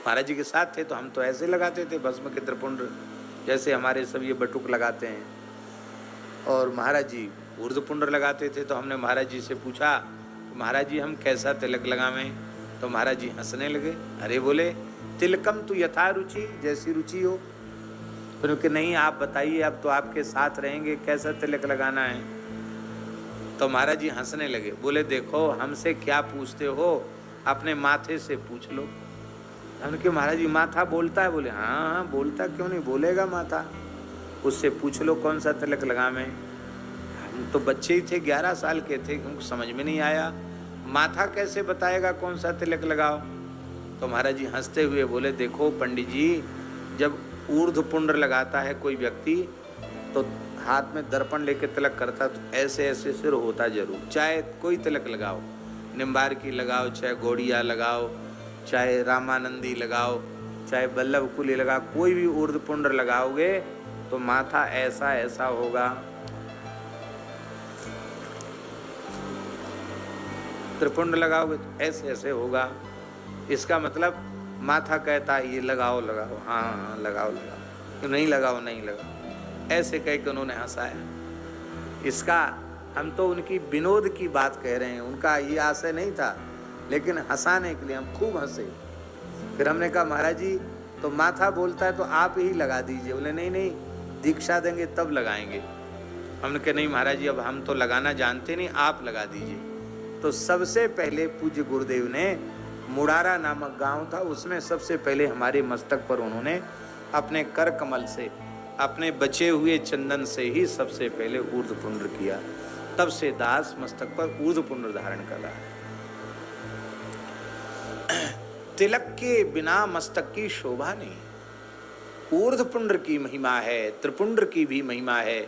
महाराज जी के साथ थे तो हम तो ऐसे लगाते थे भस्म के त्रिपुंड, जैसे हमारे सब ये बटुक लगाते हैं। और महाराज जी ऊर्ध्वपुंड लगाते थे। तो हमने महाराज जी से पूछा, महाराज जी हम कैसा तिलक लगावें? तो महाराज जी हंसने लगे। अरे बोले, तिलकम तु यथा रुचि, जैसी रुचि हो। फिर कि नहीं आप बताइए, अब तो आपके साथ रहेंगे, कैसा तिलक लगाना है? तो महाराज जी हंसने लगे, बोले देखो हमसे क्या पूछते हो, अपने माथे से पूछ लो। हमने कहा महाराज जी माथा बोलता है? बोले हाँ हाँ बोलता, क्यों नहीं बोलेगा माथा, उससे पूछ लो कौन सा तिलक लगावें। हम तो बच्चे ही थे, 11 साल के थे, हमको समझ में नहीं आया, माथा कैसे बताएगा कौन सा तिलक लगाओ। तो महाराज जी हंसते हुए बोले, देखो पंडित जी, जब ऊर्ध्वपुंड लगाता है कोई व्यक्ति तो हाथ में दर्पण लेके तिलक करता, तो ऐसे ऐसे सिर होता जरूर। चाहे कोई तिलक लगाओ, निम्बार की लगाओ, चाहे गौड़िया लगाओ, चाहे रामानंदी लगाओ, चाहे वल्लभ कुली लगाओ, कोई भी ऊर्ध्वपुंड लगाओगे तो माथा ऐसा ऐसा होगा। त्रिपुंड लगाओगे तो ऐसे ऐसे होगा। इसका मतलब माथा कहता है ये लगाओ लगाओ, हाँ हाँ लगाओ लगाओ, तो नहीं लगाओ नहीं लगाओ, ऐसे कह के उन्होंने हंसाया। इसका हम तो उनकी विनोद की बात कह रहे हैं, उनका ये आशय नहीं था, लेकिन हंसाने के लिए हम खूब हंसे। फिर हमने कहा महाराज जी तो माथा बोलता है तो आप ही लगा दीजिए। बोले नहीं नहीं, दीक्षा देंगे तब लगाएंगे। हमने कहा नहीं महाराज जी अब हम तो लगाना जानते नहीं, आप लगा दीजिए। तो सबसे पहले पूज्य गुरुदेव ने, मुड़ारा नामक गांव था, उसमें सबसे पहले हमारे मस्तक पर उन्होंने अपने कर कमल से, अपने बचे हुए चंदन से ही सबसे पहले ऊर्ध्वपुंड किया। तब से दास मस्तक पर ऊर्ध्वपुंड धारण कर रहा है। तिलक के बिना मस्तक की शोभा नहीं। ऊर्ध्वपुंड की महिमा है, त्रिपुंड की भी महिमा है।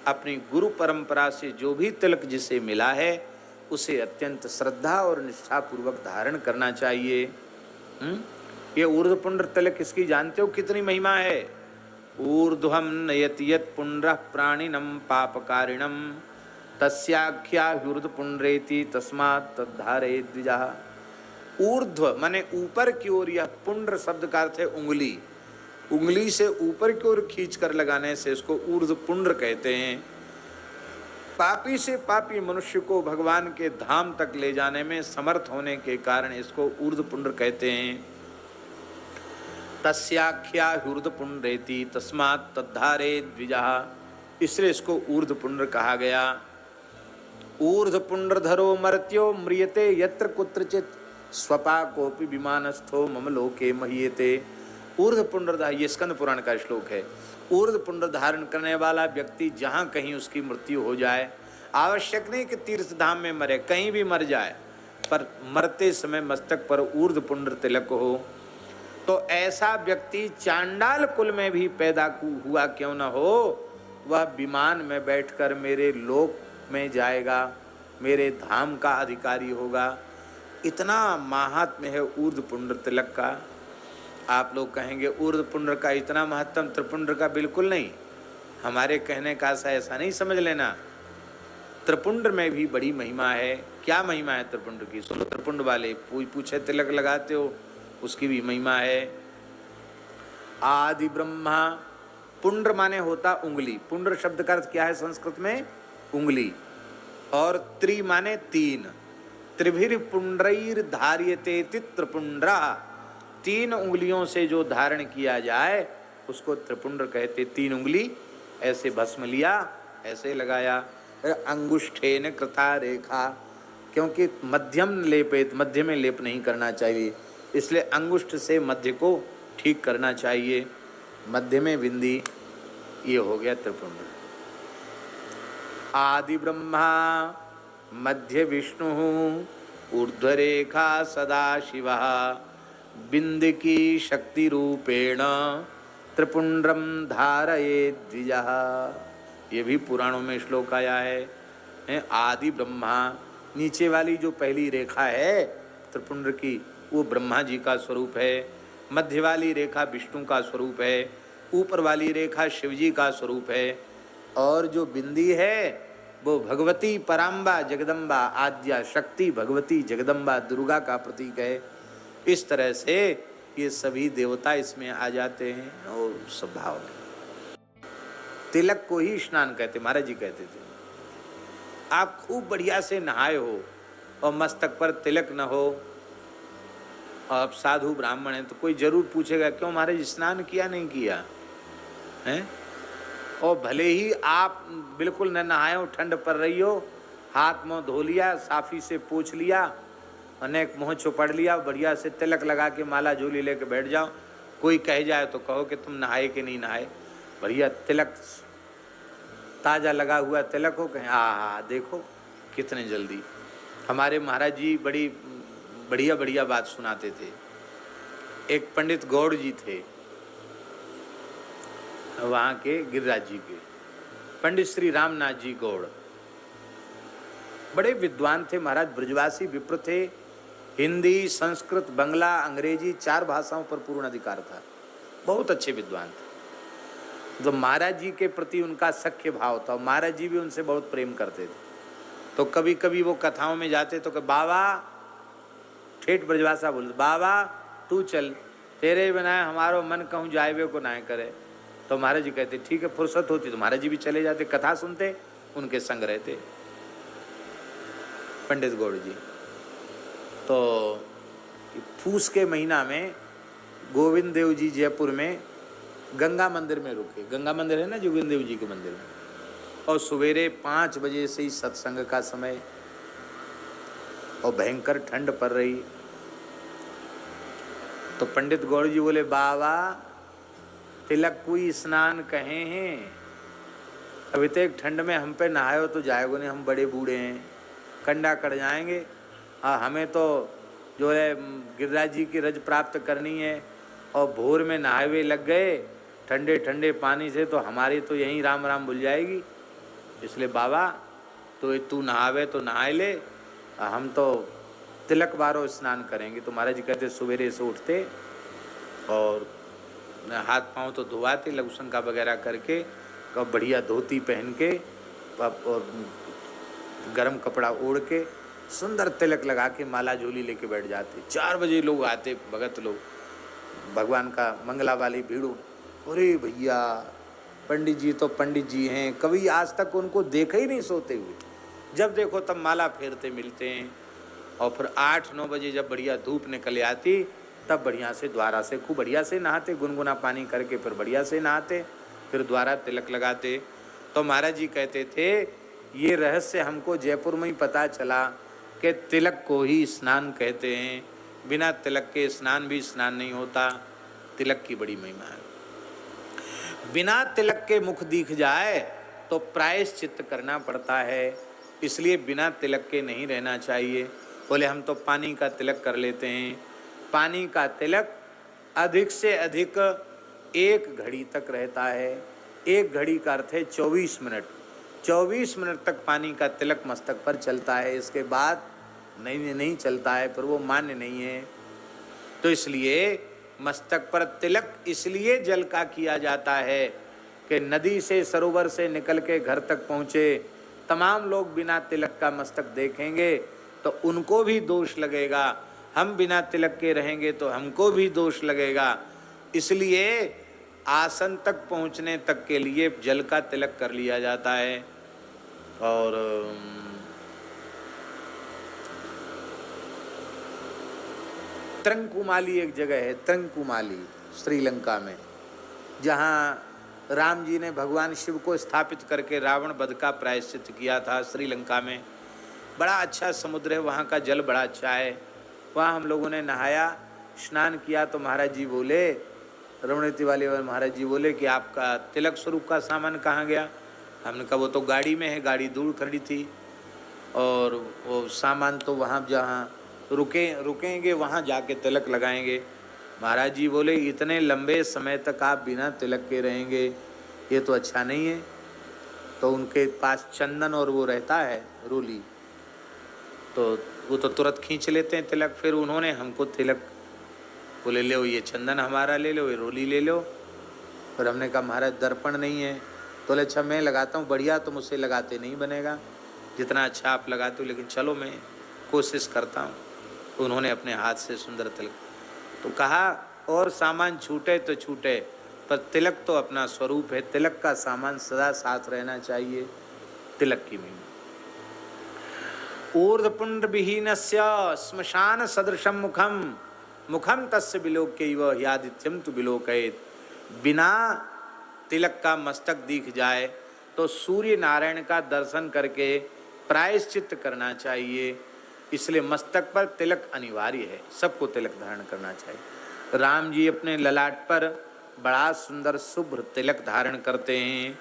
अपनी गुरु परंपरा से जो भी तिलक जिसे मिला है उसे अत्यंत श्रद्धा और निष्ठा पूर्वक धारण करना चाहिए। ये ऊर्ध्वपुंड तिलक इसकी जानते हो कितनी महिमा है? ऊर्ध्वम नयति यत् पुंड्रः प्राणिनम पापकारिणम तस्याख्या ऊर्ध्वपुंड्रेति तस्मात् तद्धारयेत् द्विजः। ऊर्ध्व माने ऊपर की ओर, यह पुंड्र शब्द का अर्थ है उंगली। उंगली से ऊपर की ओर खींच कर लगाने से इसको ऊर्ध्वपुंड कहते हैं। पापी से पापी मनुष्य को भगवान के धाम तक ले जाने में समर्थ होने के कारण इसको ऊर्ध्वपुंड कहते हैं। तस्याख्या ऊर्ध्वपुंड्रेति तस्मात् तद्धारयेत् द्विजः, इसलिए इसको ऊर्ध्वपुंड कहा गया। ऊर्ध्वपुंड्रधरो मर्त्यो म्रियते यत्र कुत्रचित् स्वपाकोपि विमानस्थो मम लोके महीयते। ऊर्ध्वपुंड्रधारी, ये स्कंद पुराण का श्लोक है। ऊर्ध्वपुंड धारण करने वाला व्यक्ति जहाँ कहीं उसकी मृत्यु हो जाए, आवश्यक नहीं कि तीर्थ धाम में मरे, कहीं भी मर जाए, पर मरते समय मस्तक पर ऊर्ध्वपुंड तिलक हो, तो ऐसा व्यक्ति चांडाल कुल में भी पैदा हुआ क्यों न हो, वह विमान में बैठकर मेरे लोक में जाएगा, मेरे धाम का अधिकारी होगा। इतना महात्म्य है ऊर्ध्वपुंड तिलक का। आप लोग कहेंगे ऊर्ध्वपुंड का इतना महत्व, त्रिपुंड का बिल्कुल नहीं। हमारे कहने का ऐसा नहीं समझ लेना, त्रिपुंड में भी बड़ी महिमा है। क्या महिमा है त्रिपुंड की? सुनो, त्रिपुंड वाले पूछे तिलक लगाते हो, उसकी भी महिमा है। आदि ब्रह्मा, पुंड्र माने होता उंगली। पुंड्र शब्द का अर्थ क्या है संस्कृत में? उंगली। और त्रि माने तीन। त्रिभिर पुंड्रैर धार्यते त्रिपुंड्रा, तीन उंगलियों से जो धारण किया जाए उसको त्रिपुंड कहते। तीन उंगली ऐसे भस्म लिया, ऐसे लगाया। अंगुष्ठेन कृता रेखा, क्योंकि मध्यम लेपित, मध्य में लेप नहीं करना चाहिए, इसलिए अंगुष्ठ से मध्य को ठीक करना चाहिए। मध्य में बिंदी, ये हो गया त्रिपुंड। आदि ब्रह्मा मध्य विष्णु ऊर्ध्वरेखा सदा शिवः बिंद की शक्ति रूपेण त्रिपुंड्रम धारयेत् द्विजः। ये भी पुराणों में श्लोक आया है। आदि ब्रह्मा, नीचे वाली जो पहली रेखा है त्रिपुंड की, वो ब्रह्मा जी का स्वरूप है। मध्य वाली रेखा विष्णु का स्वरूप है। ऊपर वाली रेखा शिव जी का स्वरूप है। और जो बिंदी है वो भगवती पराम्बा जगदम्बा आद्या शक्ति भगवती जगदम्बा दुर्गा का प्रतीक है। इस तरह से ये सभी देवता इसमें आ जाते हैं और स्वभाव में। तिलक को ही स्नान कहते, महाराज जी कहते थे। आप खूब बढ़िया से नहाए हो और मस्तक पर तिलक न हो, और आप साधु ब्राह्मण हैं तो कोई जरूर पूछेगा क्यों महाराज स्नान किया नहीं किया हैं? और भले ही आप बिल्कुल न नहाए हो, ठंड पड़ रही हो, हाथ मुंह धो लिया, साफी से पोंछ लिया, अनेक मुंह चुपड़ लिया, बढ़िया से तिलक लगा के माला झोली लेके बैठ जाओ, कोई कह जाए तो कहो कि तुम नहाए कि नहीं नहाए, बढ़िया तिलक ताजा लगा हुआ तिलक हो, कहें हाँ देखो कितने जल्दी। हमारे महाराज जी बड़ी बढ़िया बढ़िया बात सुनाते थे। एक पंडित गौड़ जी थे, वहाँ के गिरिराज जी के, पंडित श्री रामनाथ जी गौड़, बड़े विद्वान थे महाराज, ब्रजवासी विप्र थे, हिंदी संस्कृत बंगला अंग्रेजी 4 भाषाओं पर पूर्ण अधिकार था, बहुत अच्छे विद्वान थे। तो महाराज जी के प्रति उनका सख्य भाव था, महाराज जी भी उनसे बहुत प्रेम करते थे। तो कभी कभी वो कथाओं में जाते तो कि बाबा, ठेठ ब्रजभाषा बोलते, बाबा तू चल, तेरे बिना हमारो मन कहूँ जाए को ना करे। तो महाराज जी कहते ठीक है, फुर्सत होती तो महाराज जी भी चले जाते, कथा सुनते, उनके संग रहते पंडित गौड़ जी। तो फूस के महीना में गोविंद देव जी जयपुर में गंगा मंदिर में रुके, गंगा मंदिर है ना जो गोविंद देव जी के मंदिर में, और सवेरे 5 बजे से ही सत्संग का समय, और भयंकर ठंड पड़ रही। तो पंडित गौड़ जी बोले बाबा तिलक कोई स्नान कहे हैं, अभी तक ठंड में हम पे नहायो तो जाएगो नहीं, हम बड़े बूढ़े हैं, कंडा कट जाएंगे। हाँ हमें तो जो है गिरिराज जी की रज प्राप्त करनी है, और भोर में नहाए हुए लग गए ठंडे ठंडे पानी से तो हमारी तो यहीं राम राम भूल जाएगी, इसलिए बाबा तो तू नहावे तो नहाए ले, हम तो तिलक बारो स्नान करेंगे। तो महाराज जी कहते सवेरे से उठते और हाथ पांव तो धोवाते लघुशंका वगैरह करके, कब बढ़िया धोती पहन के और गरम कपड़ा ओढ़ के सुंदर तिलक लगा के माला झोली लेके बैठ जाते। 4 बजे लोग आते, भगत लोग, भगवान का मंगला वाली भीड़। अरे भैया पंडित जी तो पंडित जी हैं, कभी आज तक उनको देखा ही नहीं सोते हुए, जब देखो तब माला फेरते मिलते हैं। और फिर 8-9 बजे जब बढ़िया धूप निकल आती तब बढ़िया से द्वारा से खूब बढ़िया से नहाते, गुनगुना पानी करके फिर बढ़िया से नहाते, फिर द्वारा तिलक लगाते। तो महाराज जी कहते थे ये रहस्य हमको जयपुर में ही पता चला कि तिलक को ही स्नान कहते हैं, बिना तिलक के स्नान भी स्नान नहीं होता, तिलक की बड़ी महिमा है। बिना तिलक के मुख दिख जाए तो प्रायश्चित्त करना पड़ता है, इसलिए बिना तिलक के नहीं रहना चाहिए। बोले हम तो पानी का तिलक कर लेते हैं, पानी का तिलक अधिक से अधिक 1 घड़ी तक रहता है। 1 घड़ी का अर्थ है 24 मिनट, 24 मिनट तक पानी का तिलक मस्तक पर चलता है, इसके बाद नहीं चलता है, पर वो मान्य नहीं है। तो इसलिए मस्तक पर तिलक इसलिए जल का किया जाता है कि नदी से सरोवर से निकल के घर तक पहुँचे तमाम लोग बिना तिलक का मस्तक देखेंगे तो उनको भी दोष लगेगा, हम बिना तिलक के रहेंगे तो हमको भी दोष लगेगा। इसलिए आसन तक पहुँचने तक के लिए जल का तिलक कर लिया जाता है। और त्रंकुमाली एक जगह है, त्रंकुमाली श्रीलंका में, जहाँ राम जी ने भगवान शिव को स्थापित करके रावण वध का प्रायश्चित किया था। श्रीलंका में बड़ा अच्छा समुद्र है, वहाँ का जल बड़ा अच्छा है, वहाँ हम लोगों ने नहाया, स्नान किया। तो महाराज जी बोले, रमणीति वाले महाराज जी बोले कि आपका तिलक स्वरूप का सामान कहाँ गया? हमने कहा वो तो गाड़ी में है, गाड़ी दूर खड़ी थी, और वो सामान तो वहाँ जहाँ रुकेंगे वहाँ जाके तिलक लगाएंगे। महाराज जी बोले इतने लंबे समय तक आप बिना तिलक के रहेंगे, ये तो अच्छा नहीं है। तो उनके पास चंदन और वो रहता है रोली, तो वो तो तुरंत खींच लेते हैं तिलक। फिर उन्होंने हमको तिलक बोले लो ये चंदन हमारा ले लो, ये रोली ले लो। फिर हमने कहा महाराज दर्पण नहीं है। तो बोले अच्छा मैं लगाता हूँ, बढ़िया तो मुझसे लगाते नहीं बनेगा, जितना अच्छा आप लगाते हो, लेकिन चलो मैं कोशिश करता हूँ। तो उन्होंने अपने हाथ से सुंदर तिलक, तो कहा और सामान छूटे तो छूटे, पर तिलक तो अपना स्वरूप है। तिलक का सामान सदा साथ रहना चाहिए। तिलक की महिमा। ऊर्ध्वपुंड विहीनस्य श्मशान सदृशम मुखम, मुखम तस्य विलोक्यैव ह्यादित्यम तु विलोकयेत्। बिना तिलक का मस्तक दिख जाए तो सूर्य नारायण का दर्शन करके प्रायश्चित करना चाहिए। इसलिए मस्तक पर तिलक अनिवार्य है, सबको तिलक धारण करना चाहिए। राम जी अपने ललाट पर बड़ा सुंदर शुभ्र तिलक धारण करते हैं।